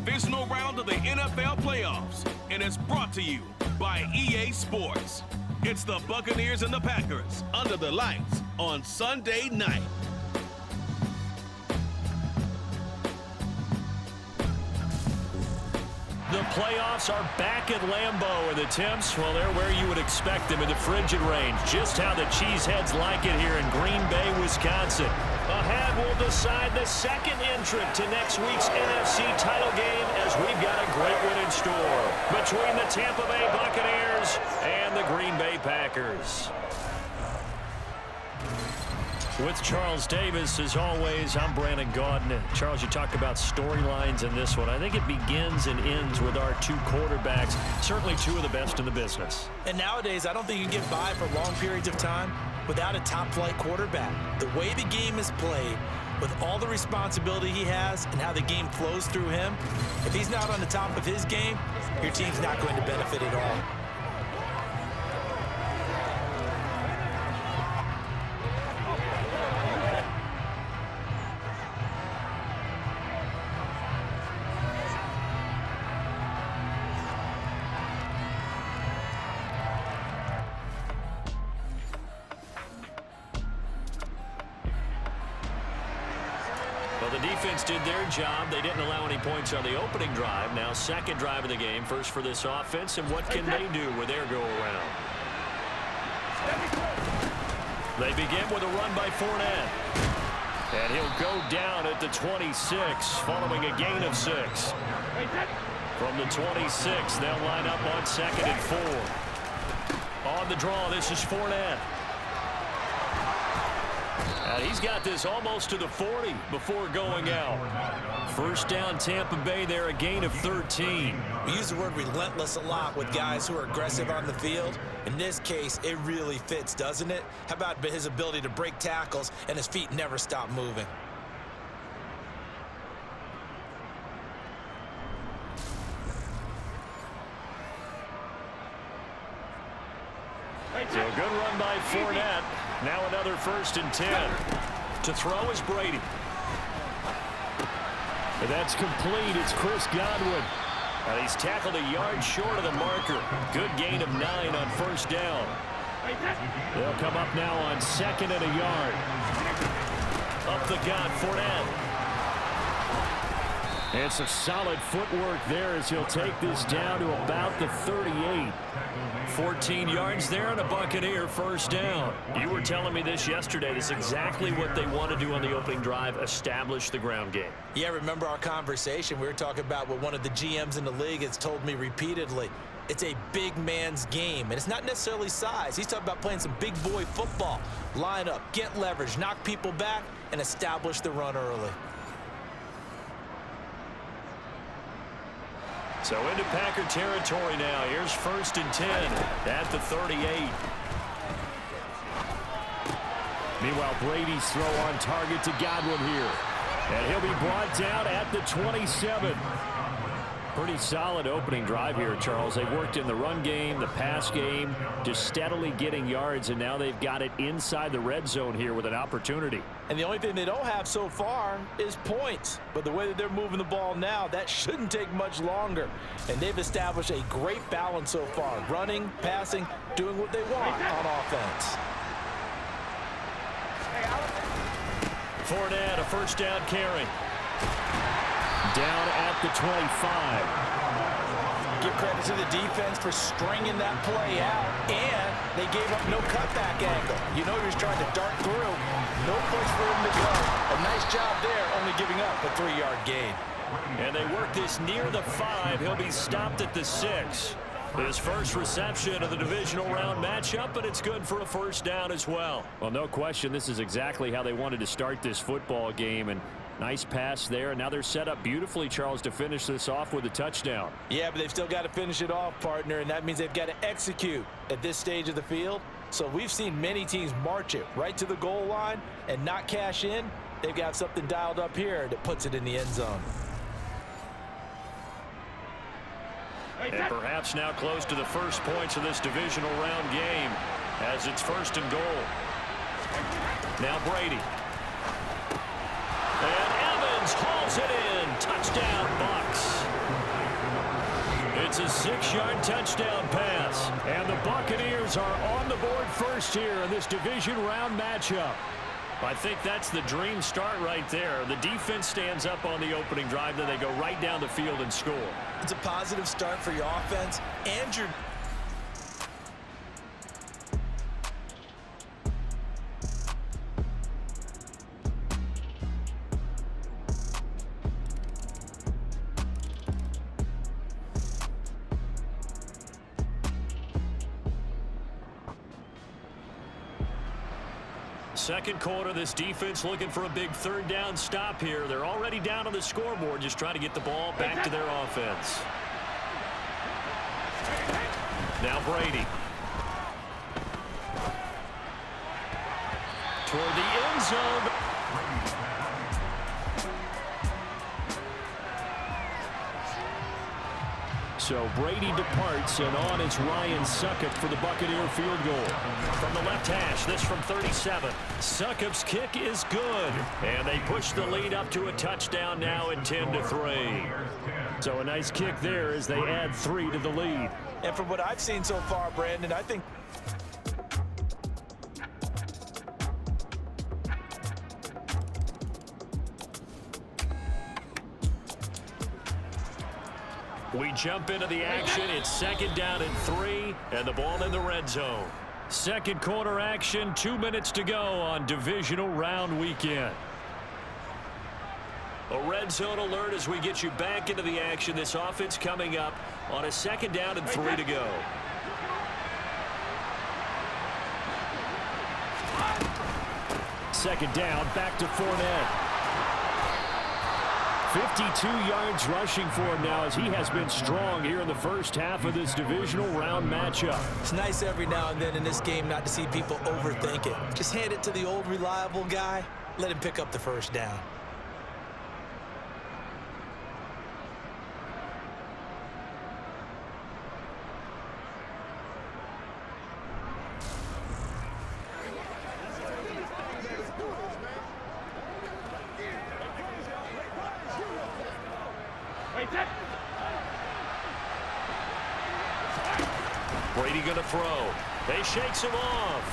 divisional round of the NFL playoffs, and it's brought to you by EA Sports. It's the Buccaneers and the Packers under the lights on Sunday night. The playoffs are back at Lambeau, and the temps, well, they're where you would expect them in the frigid range. Just how the Cheeseheads like it here in Green Bay, Wisconsin. Ahead will decide the second entrant to next week's NFC title game, as we've got a great one in store between the Tampa Bay Buccaneers and the Green Bay Packers. With Charles Davis, as always, I'm Brandon Gaudin. Charles, you talk about storylines in this one. I think it begins and ends with our two quarterbacks, certainly two of the best in the business. And nowadays, I don't think you can get by for long periods of time without a top-flight quarterback. The way the game is played, with all the responsibility he has and how the game flows through him, if he's not on the top of his game, your team's not going to benefit at all. Well, the defense did their job. They didn't allow any points on the opening drive. Now second drive of the game. First for this offense, and what can they do with their go-around? They begin with a run by Fournette. And he'll go down at the 26, following a gain of 6. From the 26, they'll line up on 2nd and 4. On the draw, this is Fournette. And he's got this almost to the 40 before going out. First down, Tampa Bay there, a gain of 13. We use the word relentless a lot with guys who are aggressive on the field. In this case, it really fits, doesn't it? How about his ability to break tackles and his feet never stop moving? So a good run by Fournette. Now another 1st and 10. To throw is Brady. And that's complete. It's Chris Godwin. And he's tackled a yard short of the marker. Good gain of 9 on 1st down. They'll come up now on 2nd and a yard. Up the gut, Fournette. And some solid footwork there as he'll take this down to about the 38. 14 yards there and a Buccaneer 1st down. You were telling me this yesterday. This is exactly what they want to do on the opening drive, establish the ground game. Yeah, remember our conversation? We were talking about what one of the GMs in the league has told me repeatedly. It's a big man's game, and it's not necessarily size. He's talking about playing some big boy football. Line up, get leverage, knock people back, and establish the run early. So into Packer territory now. Here's 1st and 10 at the 38. Meanwhile, Brady's throw on target to Godwin here. And he'll be brought down at the 27. Pretty solid opening drive here, Charles. They've worked in the run game, the pass game, just steadily getting yards, and now they've got it inside the red zone here with an opportunity. And the only thing they don't have so far is points. But the way that they're moving the ball now, that shouldn't take much longer. And they've established a great balance so far. Running, passing, doing what they want on offense. Fournette, a 1st down carry. Down at the 25. Give credit to the defense for stringing that play out, and they gave up no cutback angle. You know he was trying to dart through. No place for him to go. A nice job there, only giving up a 3-yard gain. And they work this near the 5. He'll be stopped at the 6. His first reception of the divisional round matchup, but it's good for a 1st down as well. Well, no question, this is exactly how they wanted to start this football game, and nice pass there. Now they're set up beautifully, Charles, to finish this off with a touchdown. Yeah, but they've still got to finish it off, partner, and that means they've got to execute at this stage of the field. So we've seen many teams march it right to the goal line and not cash in. They've got something dialed up here that puts it in the end zone. And perhaps now close to the first points of this divisional round game as it's 1st and goal. Now Brady. And Evans hauls it in. Touchdown, Bucs. It's a 6-yard touchdown pass. And the Buccaneers are on the board first here in this division round matchup. I think that's the dream start right there. The defense stands up on the opening drive, then they go right down the field and score. It's a positive start for your offense and your... Second quarter, this defense looking for a big third down stop here. They're already down on the scoreboard, just trying to get the ball back to their offense. Now Brady. Toward the end zone. So Brady departs, and on is Ryan Succop for the Buccaneer field goal. From the left hash, this from 37. Succop's kick is good, and they push the lead up to a touchdown now at 10-3. So a nice kick there as they add 3 to the lead. And from what I've seen so far, Brandon, I think... We jump into the action. It's second down and 3, and the ball in the red zone. Second quarter action, 2 minutes to go on divisional round weekend. A red zone alert as we get you back into the action. This offense coming up on a second down and 3 to go. Second down, back to Fournette. 52 yards rushing for him now as he has been strong here in the first half of this divisional round matchup. It's nice every now and then in this game not to see people overthink it. Just hand it to the old reliable guy. Let him pick up the first down. Brady going to throw. They shakes him off.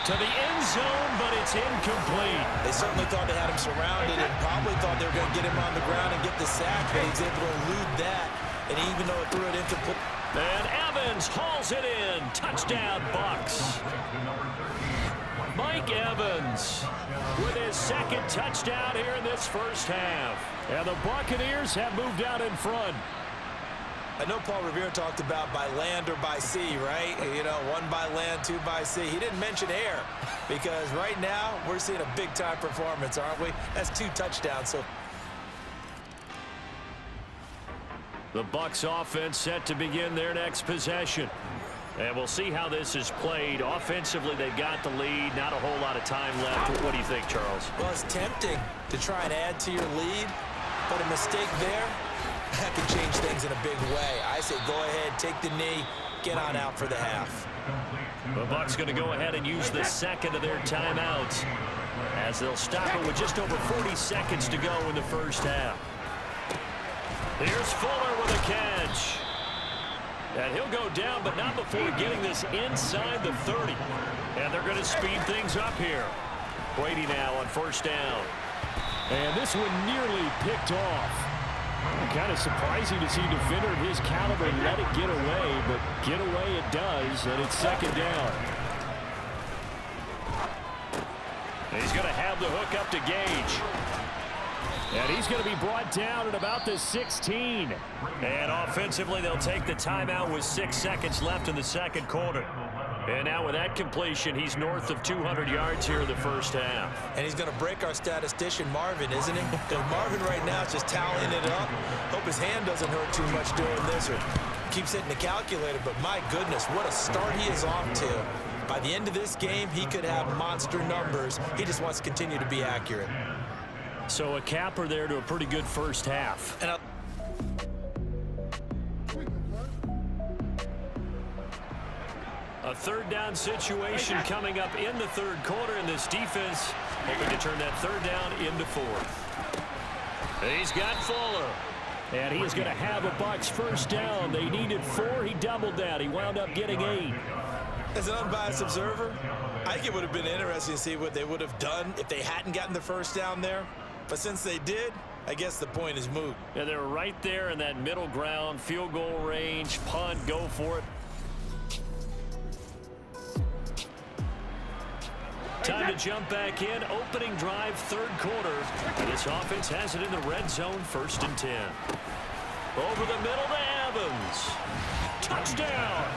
To the end zone, but it's incomplete. They certainly thought they had him surrounded and probably thought they were going to get him on the ground and get the sack, but he was able to elude that. And even though it threw it incomplete. And Evans hauls it in. Touchdown, Bucs. Mike Evans with his second touchdown here in this first half. And the Buccaneers have moved out in front. I know Paul Revere talked about by land or by sea, right? You know, 1 by land, 2 by sea. He didn't mention air because right now we're seeing a big-time performance, aren't we? That's 2 touchdowns. So the Bucs offense set to begin their next possession. And we'll see how this is played. Offensively, they've got the lead. Not a whole lot of time left. What do you think, Charles? Well, it's tempting to try and add to your lead, but a mistake there, that could change things in a big way. I say go ahead, take the knee, get on out for the half. The Bucs going to go ahead and use the second of their timeouts as they'll stop it with just over 40 seconds to go in the first half. Here's Fuller with a catch. And he'll go down, but not before getting this inside the 30. And they're going to speed things up here. Brady now on first down. And this one nearly picked off. Kind of surprising to see a defender of his caliber let it get away, but get away it does, and it's second down. And he's going to have the hook up to Gage. And he's going to be brought down at about the 16. And offensively, they'll take the timeout with 6 seconds left in the second quarter. And now with that completion, he's north of 200 yards here in the first half. And he's going to break our statistician, Marvin, isn't he? Because Marvin right now is just tallying it up. Hope his hand doesn't hurt too much doing this or keeps hitting the calculator. But my goodness, what a start he is off to. By the end of this game, he could have monster numbers. He just wants to continue to be accurate. So a capper there to a pretty good first half. And a third down situation coming up in the third quarter, and this defense hoping to turn that third down into fourth. He's got Fuller. And he is going to have a Bucs first down. They needed 4. He doubled that. He wound up getting 8. As an unbiased observer, I think it would have been interesting to see what they would have done if they hadn't gotten the first down there. But since they did, I guess the point is moot. Yeah, they were right there in that middle ground, field goal range, punt, go for it. Time to jump back in. Opening drive, third quarter. And this offense has it in the red zone, 1st and 10. Over the middle to Evans. Touchdown!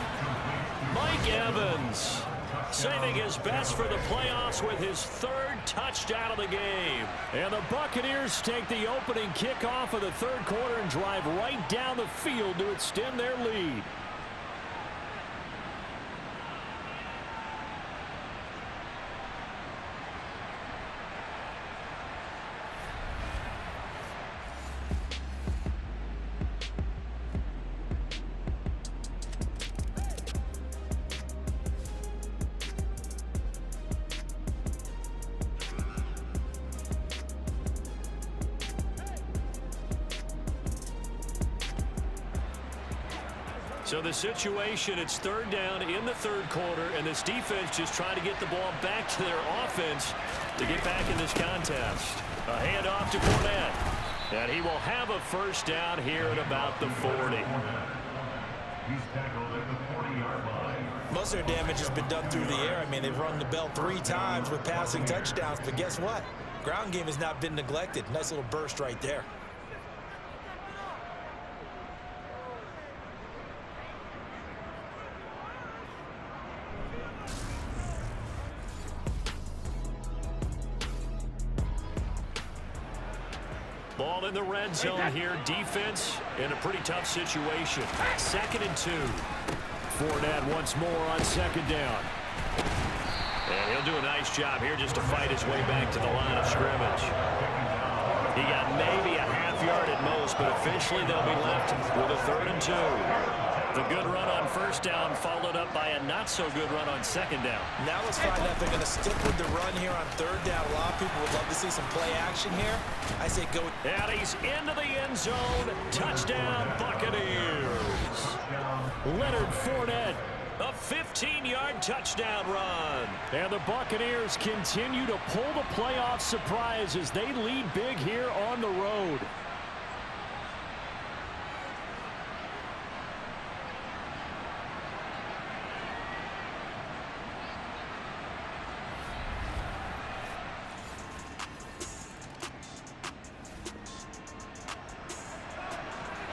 Mike Evans saving his best for the playoffs with his 3rd touchdown of the game. And the Buccaneers take the opening kickoff of the third quarter and drive right down the field to extend their lead. So the situation, it's 3rd down in the third quarter, and this defense just trying to get the ball back to their offense to get back in this contest. A handoff to Fournette, and he will have a first down here at about the 40. Most of their damage has been done through the air. I mean, they've rung the bell 3 times with passing touchdowns, but guess what? Ground game has not been neglected. Nice little burst right there. Ball in the red zone here. Defense in a pretty tough situation. 2nd and 2. Fournette once more on 2nd down. And he'll do a nice job here just to fight his way back to the line of scrimmage. He got maybe a half yard at most, but officially they'll be left with a 3rd and 2. The good run on first down followed up by a not-so-good run on 2nd down. Now let's find out if they're going to stick with the run here on 3rd down. A lot of people would love to see some play action here. I say go. And he's into the end zone. Touchdown, Buccaneers. Leonard Fournette, a 15-yard touchdown run. And the Buccaneers continue to pull the playoff surprise as they lead big here on the road.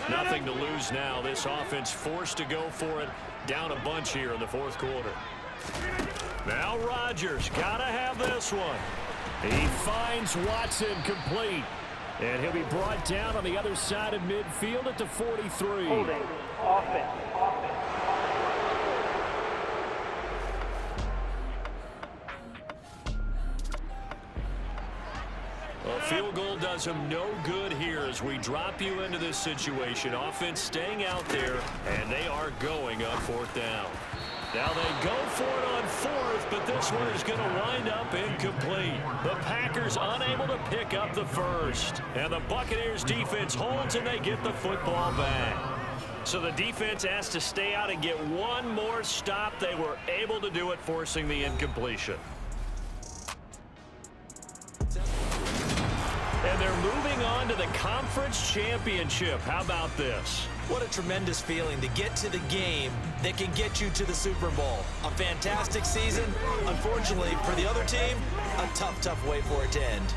Nothing to lose now. This offense forced to go for it. Down a bunch here in the 4th quarter. Now Rodgers got to have this one. He finds Watson complete. And he'll be brought down on the other side of midfield at the 43. Holding. Offense. A field goal does him no good here as we drop you into this situation. Offense staying out there, and they are going on 4th down. Now they go for it on 4th, but this one is going to wind up incomplete. The Packers unable to pick up the first. And the Buccaneers defense holds, and they get the football back. So the defense has to stay out and get one more stop. They were able to do it, forcing the incompletion. And they're moving on to the conference championship. How about this? What a tremendous feeling to get to the game that can get you to the Super Bowl. A fantastic season. Unfortunately, for the other team, a tough, tough way for it to end.